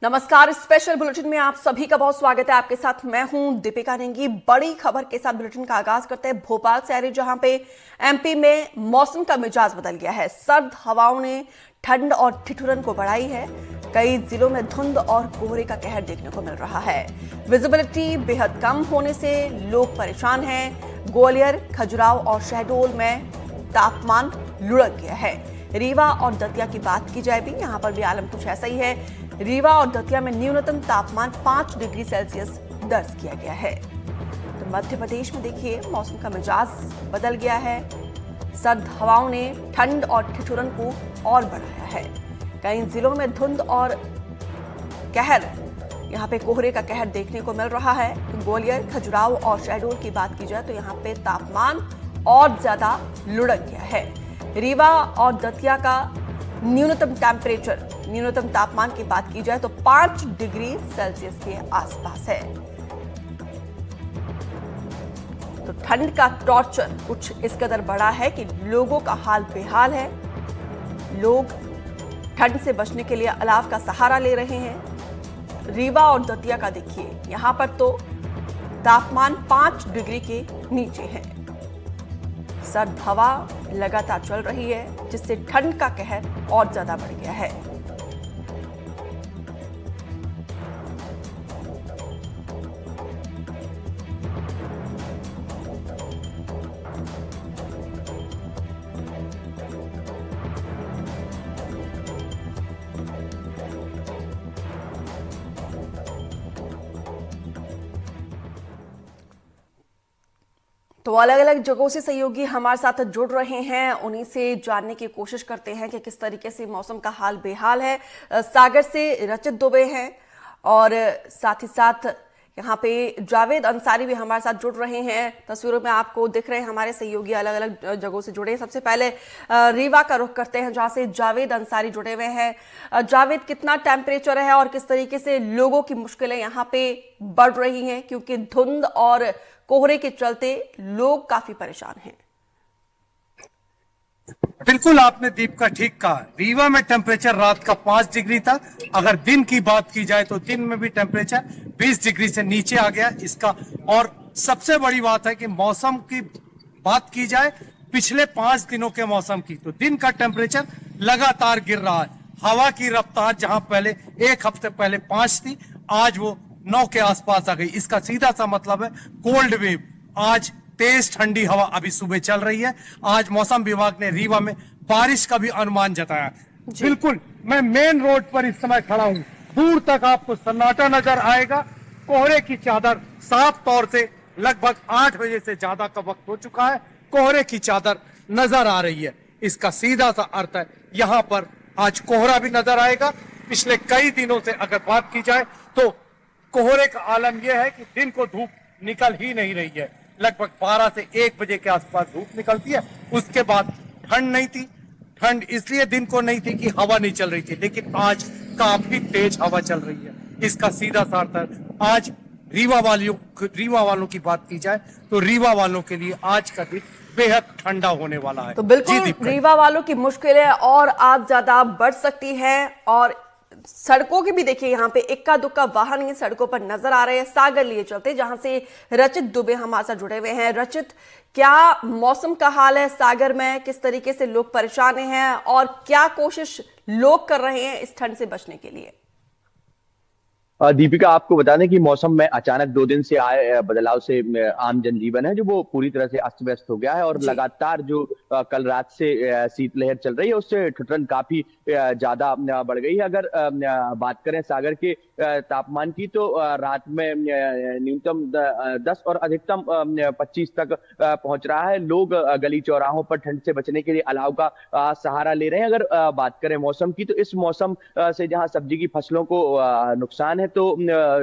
नमस्कार। Special bulletin में आप सभी का बहुत स्वागत है। आपके साथ मैं हूं दीपिका नेंगी। बड़ी खबर के साथ बुलेटिन का आगाज करते हैं भोपाल से आ रही, जहां पे एमपी में मौसम का मिजाज बदल गया है। सर्द हवाओं ने ठंड और ठिठुरन को बढ़ाई है। कई जिलों में धुंध और कोहरे का कहर देखने को मिल रहा है। विजिबिलिटी बेहद कम होने से लोग परेशान हैं। ग्वालियर, खजुराहो और शहडोल में तापमान लुढ़क गया है। रीवा और दतिया की बात की जाए भी, यहाँ पर भी आलम कुछ ऐसा ही है। रीवा और दतिया में न्यूनतम तापमान 5 डिग्री सेल्सियस दर्ज किया गया है। तो मध्य प्रदेश में देखिए मौसम का मिजाज बदल गया है। सर्द हवाओं ने ठंड और ठिठुरन को और बढ़ाया है। कई जिलों में धुंध और कहर, यहाँ पे कोहरे का कहर देखने को मिल रहा है। ग्वालियर, खजुराहो और शहडोल की बात की जाए तो यहाँ पे तापमान और ज्यादा लुढ़क गया है। रीवा और दतिया का न्यूनतम तापमान की बात की जाए तो 5 डिग्री सेल्सियस के आसपास है। तो ठंड का टॉर्चर कुछ इस कदर बड़ा है कि लोगों का हाल बेहाल है। लोग ठंड से बचने के लिए अलाव का सहारा ले रहे हैं। रीवा और दतिया का देखिए, यहां पर तो तापमान 5 डिग्री के नीचे है। सर्द हवा लगातार चल रही है, जिससे ठंड का कहर और ज्यादा बढ़ गया है। तो अलग अलग जगहों से सहयोगी हमारे साथ जुड़ रहे हैं, उन्हीं से जानने की कोशिश करते हैं कि किस तरीके से मौसम का हाल बेहाल है। सागर से रचित दुबे हैं और साथ ही साथ यहाँ पे जावेद अंसारी भी हमारे साथ जुड़ रहे हैं। तस्वीरों में आपको दिख रहे हैं हमारे सहयोगी अलग अलग जगहों से जुड़े हैं। सबसे पहले रीवा का रुख करते हैं, जहाँ से जावेद अंसारी जुड़े हुए हैं। जावेद, कितना टेम्परेचर है और किस तरीके से लोगों की मुश्किलें यहाँ पे बढ़ रही हैं, क्योंकि धुंध और कोहरे के चलते लोग काफी परेशान हैं। बिल्कुल आपने दीप का ठीक कहा। रीवा में टेम्परेचर रात का 5 डिग्री था। अगर दिन की बात की जाए तो दिन में भी टेम्परेचर 20 डिग्री से नीचे आ गया इसका। और सबसे बड़ी बात है कि मौसम की बात की जाए पिछले 5 दिनों के मौसम की, तो दिन का टेम्परेचर लगातार गिर रहा है। हवा की रफ्तार जहां पहले एक हफ्ते पहले 5 थी, आज वो 9 के आसपास आ गई। इसका सीधा सा मतलब है कोल्ड वेव। आज तेज ठंडी हवा अभी सुबह चल रही है। आज मौसम विभाग ने रीवा में बारिश का भी अनुमान जताया। बिल्कुल मैं मेन रोड पर इस समय खड़ा हूं। दूर तक आपको सन्नाटा नजर आएगा। कोहरे की चादर साफ तौर से लगभग 8 बजे से ज्यादा का वक्त हो चुका है, कोहरे की चादर नजर आ रही है। इसका सीधा सा अर्थ है यहां पर आज कोहरा भी नजर आएगा। पिछले कई दिनों से अगर बात की जाए तो कोहरे का आलम यह है कि दिन को धूप निकल ही नहीं रही है। लगभग 12 से 1 बजे के आसपास धूप निकलती है। उसके बाद ठंड नहीं थी। ठंड इसलिए दिन को नहीं थी कि हवा नहीं चल रही थी, लेकिन आज काफी तेज हवा चल रही है। इसका सीधा सा अर्थ है आज रीवा वालों की बात की जाए तो रीवा वालों के लिए आज का दिन बेहद ठंडा होने वाला है। तो बिल्कुल रीवा वालों की मुश्किलें और आज ज्यादा बढ़ सकती है। और सड़कों की भी देखिए, यहाँ पे इक्का दुक्का वाहन ही सड़कों पर नजर आ रहे हैं। सागर लिए चलते, जहां से रचित दुबे हमारे साथ जुड़े हुए हैं। रचित, क्या मौसम का हाल है सागर में? किस तरीके से लोग परेशान हैं और क्या कोशिश लोग कर रहे हैं इस ठंड से बचने के लिए? दीपिका, आपको बता दें कि मौसम में अचानक 2 दिन से आए बदलाव से आम जनजीवन है जो वो पूरी तरह से अस्त व्यस्त हो गया है। और लगातार जो कल रात से शीतलहर चल रही है उससे ठिठुरन काफी ज्यादा बढ़ गई है। अगर बात करें सागर के तापमान की तो रात में न्यूनतम 10 और अधिकतम 25 तक पहुंच रहा है। लोग गली चौराहों पर ठंड से बचने के लिए अलाव का सहारा ले रहे हैं। अगर बात करें मौसम की तो इस मौसम से जहां सब्जी की फसलों को नुकसान है, है तो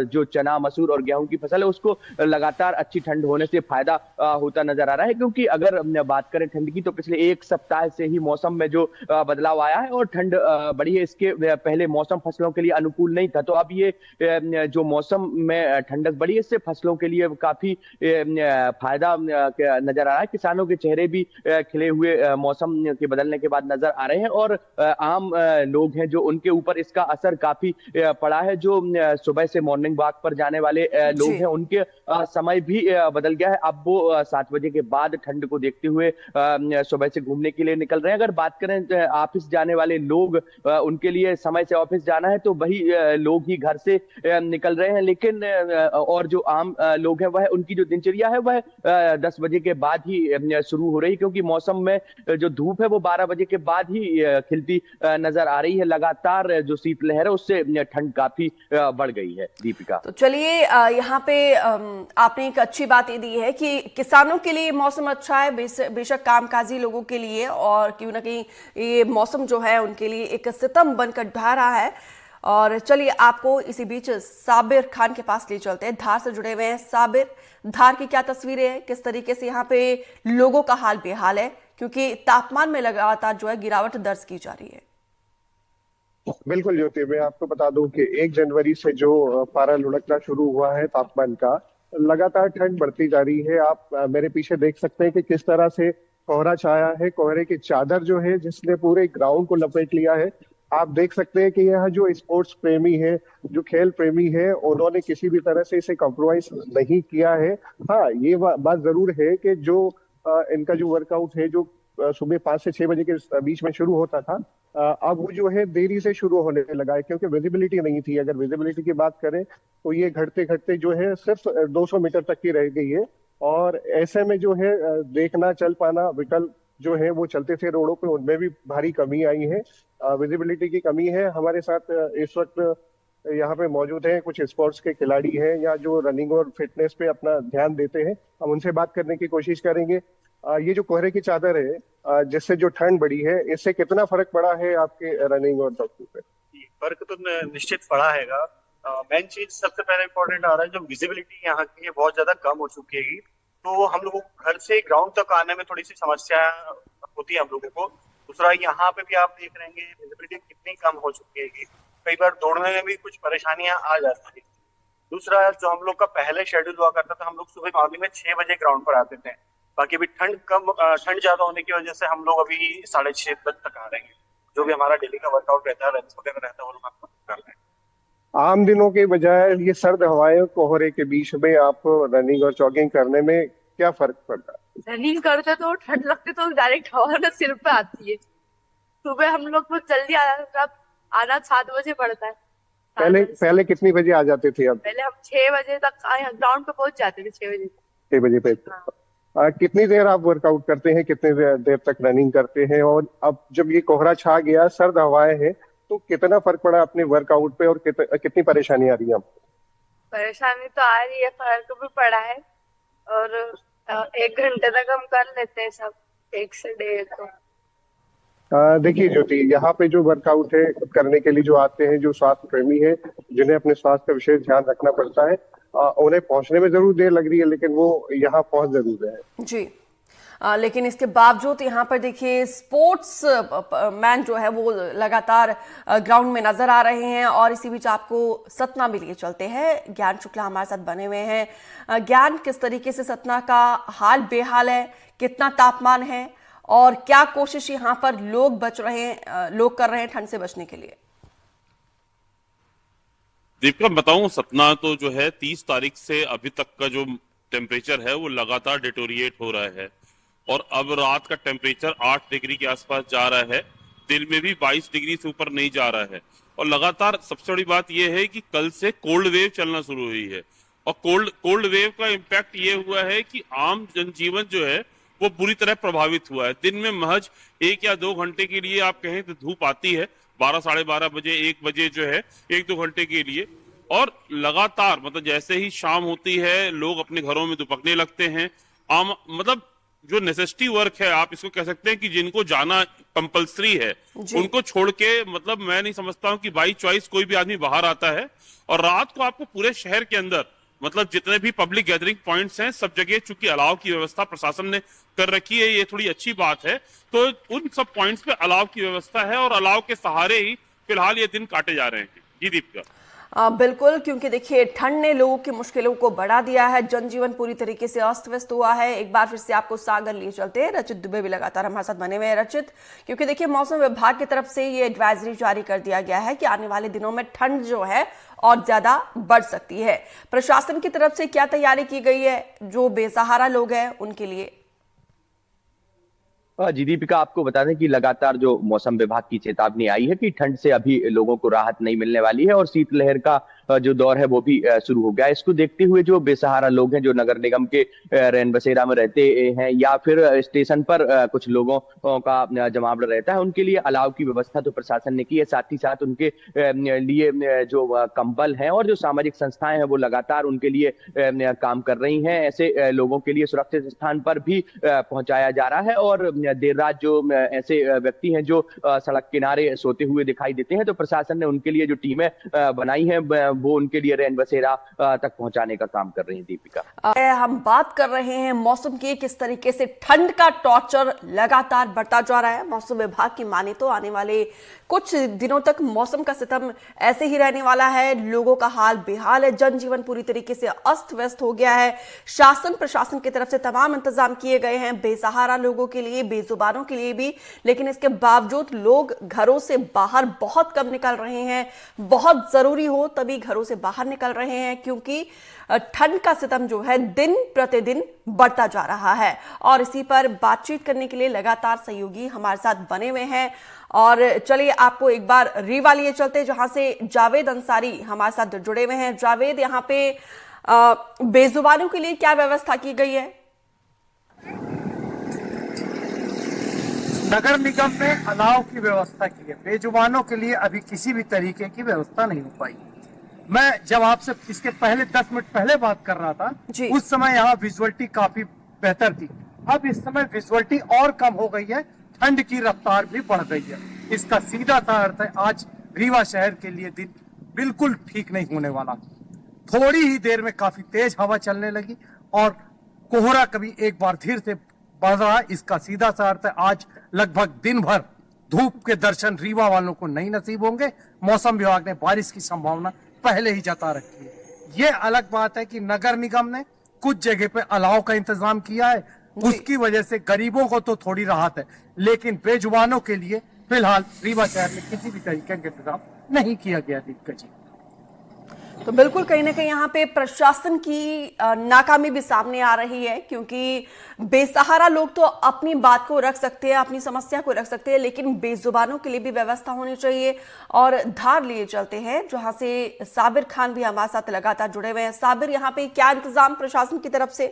जो चना, मसूर और गेहूं की फसल है उसको लगातार अच्छी ठंड होने से फायदा होता नजर आ रहा है। क्योंकि अगर बात करें ठंड की तो पिछले एक सप्ताह से ही मौसम में जो बदलाव आया है और ठंड बढ़ी है, इसके पहले मौसम फसलों के लिए अनुकूल नहीं था। तो अब ये जो मौसम में ठंडक बढ़ी है इससे फसलों के लिए काफी फायदा नजर आ रहा है। किसानों के चेहरे भी खिले हुए मौसम के बदलने के बाद नजर आ रहे हैं और आम लोग हैं जो उनके ऊपर इसका असर काफी पड़ा है। जो सुबह से मॉर्निंग वॉक पर जाने वाले लोग हैं उनके समय भी बदल गया है। अब वो 7 बजे के बाद ठंड को देखते हुए सुबह से घूमने के लिए निकल रहे हैं। अगर बात करें ऑफिस जाने वाले लोग, उनके लिए समय से ऑफिस जाना है तो वही लोग ही घर से निकल रहे हैं। लेकिन और जो आम लोग हैं वह उनकी जो दिनचर्या है वह 10 बजे के बाद ही शुरू हो रही, क्योंकि मौसम में जो धूप है वो 12 बजे के बाद ही खिलती नजर आ रही है। लगातार जो शीतलहर है उससे ठंड काफी बढ़ गई है। दीपिका, तो चलिए यहाँ पे आपने एक अच्छी बात ये दी है कि किसानों के लिए मौसम अच्छा है, बेशक कामकाजी लोगों के लिए, और क्यों ना कहीं ये मौसम जो है उनके लिए एक सितम बनकर ढह रहा है। और चलिए आपको इसी बीच साबिर खान के पास ले चलते हैं, धार से जुड़े हुए हैं। साबिर, धार की क्या तस्वीरें हैं, किस तरीके से यहाँ पे लोगों का हाल बेहाल है, क्योंकि तापमान में लगातार जो है गिरावट दर्ज की जा रही है। बिल्कुल ज्योति, मैं आपको बता दूं कि 1 जनवरी से जो पारा लुढ़कना शुरू हुआ है तापमान का, लगातार ठंड बढ़ती जा रही है। आप मेरे पीछे देख सकते हैं कि किस तरह से कोहरा छाया है। कोहरे की चादर जो है जिसने पूरे ग्राउंड को लपेट लिया है। आप देख सकते हैं कि यह जो स्पोर्ट्स प्रेमी है, जो खेल प्रेमी है, उन्होंने किसी भी तरह से इसे कॉम्प्रोमाइज नहीं किया है। हाँ, ये बात जरूर है कि जो इनका जो वर्कआउट है जो सुबह 5 से 6 बजे के बीच में शुरू होता था, अब वो जो है देरी से शुरू होने लगा है, क्योंकि विजिबिलिटी नहीं थी। अगर विजिबिलिटी की बात करें तो ये घटते घटते जो है सिर्फ 200 मीटर तक की रह गई है। और ऐसे में जो है देखना, चल पाना, विकल्प जो है वो चलते थे रोडों पे, उनमें भी भारी कमी आई है। विजिबिलिटी की कमी है। हमारे साथ इस वक्त यहाँ पे मौजूद हैं कुछ स्पोर्ट्स के खिलाड़ी हैं या जो रनिंग और फिटनेस पे अपना ध्यान देते हैं। हम उनसे बात करने की कोशिश करेंगे। ये जो कोहरे की चादर है जिससे जो ठंड बढ़ी है, इससे कितना फर्क पड़ा है आपके रनिंग और दौड़ने पे? फर्क तो निश्चित पड़ा हैगा। मेन चीज सबसे पहले इम्पोर्टेंट आ रहा है, जो विजिबिलिटी यहाँ की है बहुत ज्यादा कम हो चुकी है। तो हम लोगों को घर से ग्राउंड तक आने में थोड़ी सी समस्या होती है हम लोगों को। दूसरा, यहाँ पे भी आप देख रहे हैं विजिबिलिटी कितनी कम हो चुकी है। कई बार दौड़ने में भी कुछ परेशानियां आ जाती है। दूसरा, जो हम लोग का पहले शेड्यूल हुआ करता था, हम लोग सुबह मॉर्निंग में 6 बजे ग्राउंड पर आते थे। बाकी अभी ठंड ज्यादा होने की वजह से हम लोग अभी 6:30 बजे तक आ रहे हैं। जो भी हमारा डेली का वर्कआउट रहता है, रन्स वगैरह रहता है, वो लोग हम कर रहे हैं। आम दिनों के बजाय ये सर्द हवाएं, कोहरे के बीच में आप रनिंग और जॉगिंग करने में क्या फर्क पड़ता है? रनिंग करते तो ठंड लगती तो डायरेक्ट हवा ना सिर पे आती है। सुबह हम लोग को जल्दी आना 7 बजे पड़ता है। पहले कितनी बजे आ जाते थे? अब पहले हम 6 बजे तक ग्राउंड पे पहुंच जाते थे। 6 बजे पे। कितनी देर आप वर्कआउट करते हैं, कितनी देर तक रनिंग करते हैं? और अब जब ये कोहरा छा गया, सर्द हवाएं हैं, तो कितना फर्क पड़ा अपने वर्कआउट पे और कितनी परेशानी आ रही है आपको? परेशानी तो आ रही है, फर्क भी पड़ा है। और 1 घंटे तक हम कर लेते हैं सब, 1 से 1.5 तो। देखिए ज्योति, यहाँ पे जो वर्कआउट है करने के लिए जो आते हैं, जो स्वास्थ्य प्रेमी है, जिन्हें अपने स्वास्थ्य का विशेष ध्यान रखना पड़ता है, उन्हें पहुंचने में जरूर देर लग रही है, लेकिन वो यहाँ पहुंच जरूर रहे हैं। जी, लेकिन इसके बावजूद यहाँ पर देखिए स्पोर्ट्स मैन जो है वो लगातार ग्राउंड में नजर आ रहे हैं। और इसी बीच आपको सतना भी लिए चलते हैं, ज्ञान शुक्ला हमारे साथ बने हुए हैं। ज्ञान, किस तरीके से सतना का हाल बेहाल है, कितना तापमान है और क्या कोशिश यहाँ पर लोग कर रहे हैं ठंड से बचने के लिए? दीपिका, बताऊं, सतना तो जो है 30 तारीख से अभी तक का जो टेम्परेचर है वो लगातार डिटोरिएट हो रहा है और अब रात का टेम्परेचर 8 डिग्री के आसपास जा रहा है। दिन में भी 22 डिग्री से ऊपर नहीं जा रहा है। और लगातार सबसे बड़ी बात यह है कि कल से कोल्ड वेव चलना शुरू हुई है और कोल्ड वेव का इम्पैक्ट ये हुआ है कि आम जनजीवन जो है वो बुरी तरह प्रभावित हुआ है। दिन में महज 1 या 2 घंटे के लिए आप कहें तो धूप आती है, 12, साढ़े 12 बजे, 1 बजे जो है 1-2 घंटे के लिए, और लगातार मतलब जैसे ही शाम होती है लोग अपने घरों में दुपकने लगते हैं। मतलब जो नेसेसिटी वर्क है, आप इसको कह सकते हैं कि जिनको जाना कंपलसरी है, जी। उनको छोड़ के, मतलब मैं नहीं समझता हूं कि बाई चॉइस कोई भी आदमी बाहर आता है। और रात को आपको पूरे शहर के अंदर, मतलब जितने भी पब्लिक गैदरिंग पॉइंट्स हैं, सब जगह चूंकि अलाव की व्यवस्था प्रशासन ने कर रखी है, ये थोड़ी अच्छी बात है। तो उन सब पॉइंट्स पे अलाव की व्यवस्था है और अलाव के सहारे ही फिलहाल ये दिन काटे जा रहे हैं। जी दीपिका। बिल्कुल, क्योंकि देखिए ठंड ने लोगों की मुश्किलों को बढ़ा दिया है, जनजीवन पूरी तरीके से अस्त व्यस्त हुआ है। एक बार फिर से आपको सागर लिए चलते हैं, रचित दुबे भी लगातार हमारे साथ बने हुए हैं। रचित, क्योंकि देखिए मौसम विभाग की तरफ से ये एडवाइजरी जारी कर दिया गया है कि आने वाले दिनों में ठंड जो है और ज्यादा बढ़ सकती है। प्रशासन की तरफ से क्या तैयारी की गई है जो बेसहारा लोग हैं उनके लिए? जी दीपिका, आपको बता दें कि लगातार जो मौसम विभाग की चेतावनी आई है कि ठंड से अभी लोगों को राहत नहीं मिलने वाली है और शीतलहर का जो दौर है वो भी शुरू हो गया है। इसको देखते हुए जो बेसहारा लोग हैं, जो नगर निगम के रैन बसेरा में रहते हैं या फिर स्टेशन पर कुछ लोगों का जमावड़ा रहता है, उनके लिए अलाव की व्यवस्था तो प्रशासन ने की है। साथ ही साथ उनके लिए जो कंबल हैं और जो सामाजिक संस्थाएं हैं वो लगातार उनके लिए काम कर रही हैं। ऐसे लोगों के लिए सुरक्षित स्थान पर भी पहुंचाया जा रहा है। और देर रात जो ऐसे व्यक्ति हैं जो सड़क किनारे सोते हुए दिखाई देते हैं, तो प्रशासन ने उनके लिए जो टीमें बनाई हैं वो उनके लिए रैन बसेरा तक पहुंचाने का काम कर रही है। दीपिका, हम बात कर रहे हैं मौसम की, किस तरीके से ठंड का टॉर्चर लगातार बढ़ता जा रहा है। मौसम विभाग की माने तो आने वाले कुछ दिनों तक मौसम का सितम ऐसे ही रहने वाला है। लोगों का हाल बेहाल है, जनजीवन पूरी तरीके से अस्त व्यस्त हो गया है। शासन प्रशासन की तरफ से तमाम इंतजाम किए गए हैं बेसहारा लोगों के लिए, बेजुबानों के लिए भी, लेकिन इसके बावजूद लोग घरों से बाहर बहुत कम निकल रहे हैं। बहुत जरूरी हो तभी घरों से बाहर निकल रहे हैं, क्योंकि ठंड का सितम जो है दिन प्रतिदिन बढ़ता जा रहा है। और इसी पर बातचीत करने के लिए लगातार सहयोगी हमारे साथ बने हुए हैं। और चलिए आपको एक बार रीवा लिए चलते, जहां से जावेद अंसारी हमारे साथ जुड़े हुए हैं। जावेद, यहाँ पे बेजुबानों के लिए क्या व्यवस्था की गई है? नगर निगम ने अलाव की व्यवस्था की है, बेजुबानों के लिए अभी किसी भी तरीके की व्यवस्था नहीं हो पाई। मैं जब आपसे इसके पहले 10 मिनट पहले बात कर रहा था, उस समय यहाँ विजुअलिटी काफी बेहतर थी। अब इस समय विजुअलिटी और कम हो गई है, ठंड की रफ्तार भी बढ़ गई है। इसका सीधा सा अर्थ है आज रीवा शहर के लिए दिन बिल्कुल ठीक नहीं होने वाला। थोड़ी ही देर में काफी तेज हवा चलने लगी और कोहरा कभी एक बार धीरे से बढ़ रहा है। इसका सीधा सा अर्थ है आज लगभग दिन भर धूप के दर्शन रीवा वालों को नहीं नसीब होंगे। मौसम विभाग ने बारिश की संभावना पहले ही जता रखी है। ये अलग बात है कि नगर निगम ने कुछ जगह पे अलाव का इंतजाम किया है, उसकी वजह से गरीबों को तो थोड़ी राहत है, लेकिन बेजुबानों के लिए फिलहाल रीवा शहर में किसी भी तरीके का इंतजाम नहीं किया गया। दीपिका जी, तो बिल्कुल कहीं ना कहीं यहाँ पे प्रशासन की नाकामी भी सामने आ रही है, क्योंकि बेसहारा लोग तो अपनी बात को रख सकते हैं, अपनी समस्या को रख सकते हैं, लेकिन बेजुबानों के लिए भी व्यवस्था होनी चाहिए। और धार लिए चलते हैं जहां से साबिर खान भी हमारे साथ लगातार जुड़े हुए हैं। साबिर, यहाँ पे क्या इंतजाम प्रशासन की तरफ से?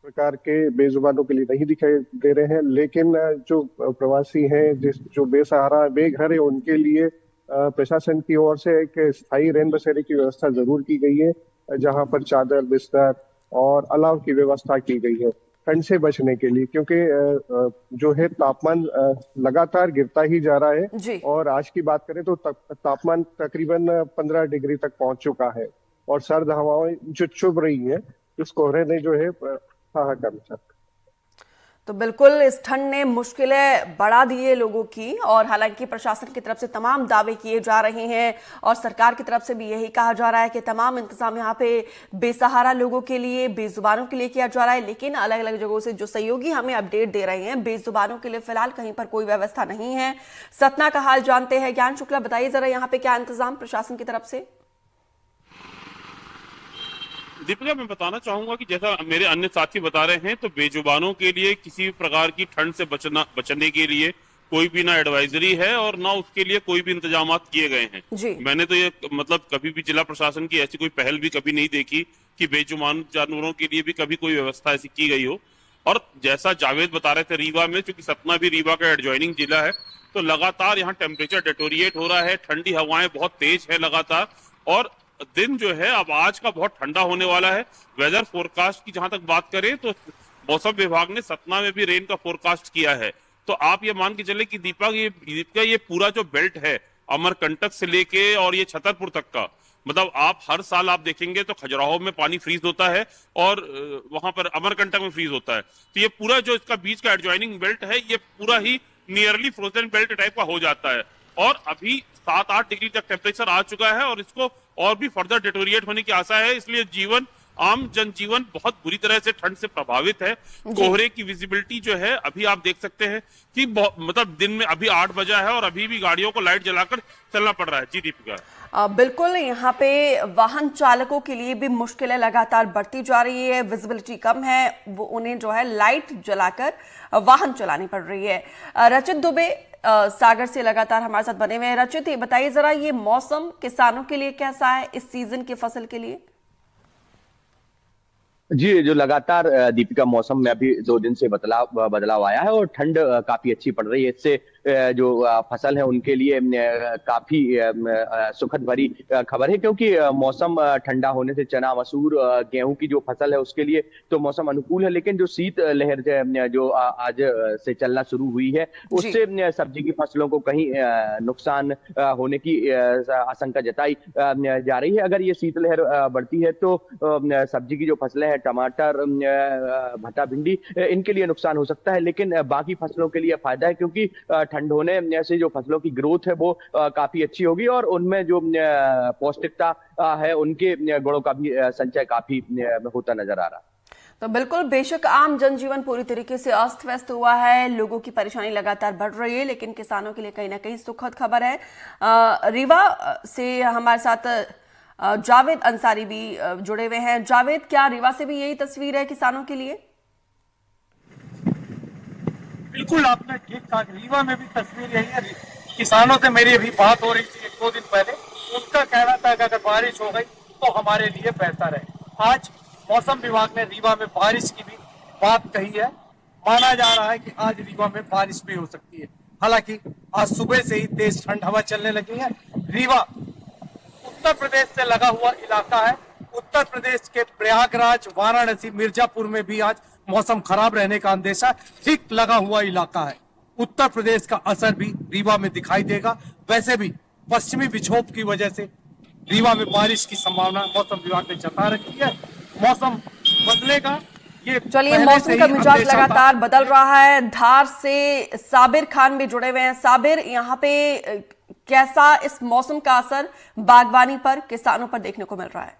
प्रकार के बेजुबानों के लिए नहीं दिखाई दे रहे हैं, लेकिन जो प्रवासी हैं, जो बेसहारा बेघर है, उनके लिए प्रशासन की ओर से एक स्थायी रैन बसेरे की व्यवस्था जरूर की गई है, जहां पर चादर, बिस्तर और अलाव की व्यवस्था की गई है ठंड से बचने के लिए। क्योंकि जो है तापमान लगातार गिरता ही जा रहा है और आज की बात करें तो तापमान तकरीबन 15 डिग्री तक पहुंच चुका है और सर्द हवाएं जो चुभ रही है, इस कोहरे ने जो है हाहाकार मचा। तो बिल्कुल इस ठंड ने मुश्किलें बढ़ा दी है लोगों की, और हालांकि प्रशासन की तरफ से तमाम दावे किए जा रहे हैं और सरकार की तरफ से भी यही कहा जा रहा है कि तमाम इंतजाम यहाँ पे बेसहारा लोगों के लिए, बेजुबानों के लिए किया जा रहा है। लेकिन अलग अलग जगहों से जो सहयोगी हमें अपडेट दे रहे हैं, बेजुबानों के लिए फिलहाल कहीं पर कोई व्यवस्था नहीं है। सतना का हाल जानते हैं। ज्ञान शुक्ला, बताइए जरा यहाँ पे क्या इंतजाम प्रशासन की तरफ से? दीपिका, मैं बताना चाहूंगा कि जैसा मेरे अन्य साथी बता रहे हैं, तो बेजुबानों के लिए किसी भी प्रकार की ठंड से बचने के लिए कोई भी ना एडवाइजरी है और ना उसके लिए कोई भी इंतजाम किए गए हैं। मैंने तो ये मतलब कभी भी जिला प्रशासन की ऐसी कोई पहल भी कभी नहीं देखी कि बेजुबान जानवरों के लिए भी कभी कोई व्यवस्था ऐसी की गई हो। और जैसा जावेद बता रहे थे, रीवा में, क्योंकि सतना भी रीवा का एडजॉइनिंग जिला है, तो लगातार यहाँ टेम्परेचर डिटोरिएट हो रहा है, ठंडी हवाएं बहुत तेज है लगातार। और दिन जो है अब आज का बहुत ठंडा होने वाला है। वेदर फोरकास्ट की जहां तक बात करें तो मौसम विभाग ने सतना में भी रेन का फोरकास्ट किया है। तो आप ये मान के चले कि दीपक ये पूरा जो बेल्ट है अमरकंटक से लेके और ये छतरपुर तक का, मतलब आप हर साल आप देखेंगे तो खजुराहो में पानी फ्रीज होता है और वहां पर अमरकंटक में फ्रीज होता है। तो ये पूरा जो इसका बीच का एडजॉइनिंग बेल्ट है ये पूरा ही नियरली फ्रोजन बेल्ट टाइप का हो जाता है और अभी 7-8 डिग्री तक टेम्परेचर आ चुका है और इसको और भी फर्दर डिटोरिएट होने की आशा है। इसलिए आम जनजीवन बहुत बुरी तरह से ठंड से प्रभावित है। कोहरे की विजिबिलिटी जो है अभी आप देख सकते हैं कि मतलब दिन में अभी 8 बजा है और अभी भी गाड़ियों को लाइट जलाकर चलना पड़ रहा है। जी दीपिका। बिल्कुल, यहाँ पे वाहन चालकों के लिए भी मुश्किलें लगातार बढ़ती जा रही है। विजिबिलिटी कम है, वो उन्हें जो है लाइट जलाकर वाहन चलानी पड़ रही है। रचित दुबे सागर से लगातार हमारे साथ बने हुए हैं। रचित, ये बताइए जरा, ये मौसम किसानों के लिए कैसा है इस सीजन की फसल के लिए? जी, जो लगातार दीपिका मौसम में अभी 2 दिन से बदलाव आया है और ठंड काफी अच्छी पड़ रही है। इससे जो फसल है उनके लिए काफी सुखद भरी खबर है, क्योंकि मौसम ठंडा होने से चना, मसूर, गेहूं की जो फसल है उसके लिए तो मौसम अनुकूल है। लेकिन जो शीत लहर जो आज से चलना शुरू हुई है उससे सब्जी की फसलों को कहीं नुकसान होने की आशंका जताई जा रही है। अगर ये शीत लहर बढ़ती है तो सब्जी की जो फसलें हैं, टमाटर, भट्टा, भिंडी, इनके लिए नुकसान हो सकता है। लेकिन बाकी फसलों के लिए फायदा है, क्योंकि ठंड होने से जो फसलों की ग्रोथ है वो काफी अच्छी होगी और उनमें जो पौष्टिकता है उनके गुणों का भी संचय काफी होता नजर आ रहा है। तो बिल्कुल, बेशक आम जनजीवन पूरी तरीके से अस्त व्यस्त हुआ है, लोगों की परेशानी लगातार बढ़ रही है, लेकिन किसानों के लिए कहीं ना कहीं सुखद खबर है। रीवा से हमारे साथ जावेद अंसारी भी जुड़े हुए हैं। जावेद, क्या रीवा से भी यही तस्वीर है किसानों के लिए? बिल्कुल, आपने ठीक कहा। रीवा में भी तस्वीर यही है। किसानों से मेरी अभी बात हो रही थी 1-2 दिन पहले। उनका कहना था कि अगर बारिश हो गई तो हमारे लिए बेहतर है। आज मौसम विभाग ने रीवा में बारिश की भी बात कही है। माना जा रहा है कि आज रीवा में बारिश भी हो सकती है। हालांकि आज सुबह से ही तेज ठंड हवा चलने लगी है। रीवा उत्तर प्रदेश से लगा हुआ इलाका है। उत्तर प्रदेश के प्रयागराज, वाराणसी, मिर्जापुर में भी आज मौसम खराब रहने का अंदेशा ठीक लगा हुआ इलाका है। उत्तर प्रदेश का असर भी रीवा में दिखाई देगा। वैसे भी पश्चिमी विक्षोभ की वजह से रीवा में बारिश की संभावना मौसम विभाग ने जता रखी है। मौसम बदलेगा। चलिए, मौसम का मिजाज लगातार बदल रहा है। धार से साबिर खान भी जुड़े हुए हैं। साबिर, यहाँ पे कैसा इस मौसम का असर बागवानी पर, किसानों पर देखने को मिल रहा है?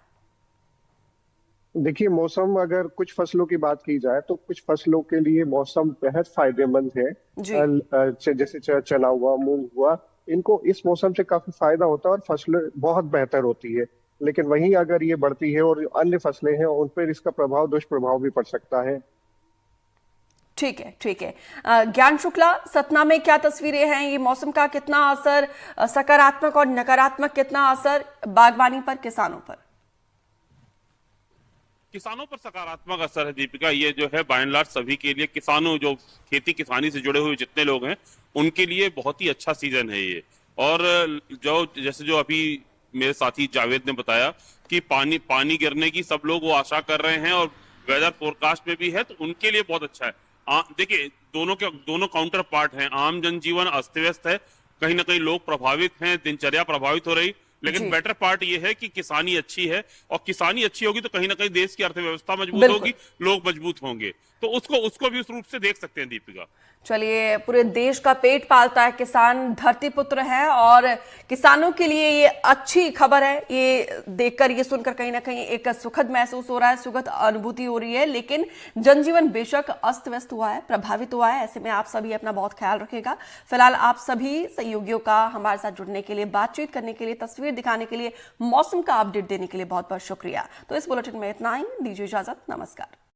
देखिए, मौसम, अगर कुछ फसलों की बात की जाए तो कुछ फसलों के लिए मौसम बेहद फायदेमंद है। जैसे चना हुआ, मूंग हुआ, इनको इस मौसम से काफी फायदा होता है और फसलें बहुत बेहतर होती है। लेकिन वहीं अगर ये बढ़ती है और अन्य फसलें हैं उन पर इसका प्रभाव, दुष्प्रभाव भी पड़ सकता है। ठीक है, ठीक है। ज्ञान शुक्ला, सतना में क्या तस्वीरें हैं? ये मौसम का कितना असर, सकारात्मक और नकारात्मक कितना असर बागवानी पर, किसानों पर? किसानों पर सकारात्मक असर है दीपिका। ये जो है बाय एंड लार्ज सभी के लिए, किसानों जो खेती किसानी से जुड़े हुए जितने लोग हैं उनके लिए बहुत ही अच्छा सीजन है ये। और जो अभी मेरे साथी जावेद ने बताया कि पानी गिरने की सब लोग वो आशा कर रहे हैं और वेदर फोरकास्ट में भी है, तो उनके लिए बहुत अच्छा है। देखिए, दोनों काउंटर पार्ट हैं। आम जनजीवन अस्त व्यस्त है, कहीं ना कहीं लोग प्रभावित हैं, दिनचर्या प्रभावित हो रही, लेकिन बेटर पार्ट ये है कि किसानी अच्छी है और किसानी अच्छी होगी तो कहीं ना कहीं देश की अर्थव्यवस्था मजबूत होगी, लोग मजबूत होंगे। तो उसको भी उस रूप से देख सकते हैं दीपिका। चलिए, पूरे देश का पेट पालता है किसान, धरती पुत्र है और किसानों के लिए ये अच्छी खबर है। ये देखकर, ये सुनकर कहीं ना कहीं एक सुखद महसूस हो रहा है, सुखद अनुभूति हो रही है। लेकिन जनजीवन बेशक अस्त व्यस्त हुआ है, प्रभावित हुआ है। ऐसे में आप सभी अपना बहुत ख्याल रखेगा। फिलहाल आप सभी सहयोगियों का हमारे साथ जुड़ने के लिए, बातचीत करने के लिए, तस्वीर दिखाने के लिए, मौसम का अपडेट देने के लिए बहुत बहुत शुक्रिया। तो इस बुलेटिन में इतना ही। दीजिए इजाजत, नमस्कार।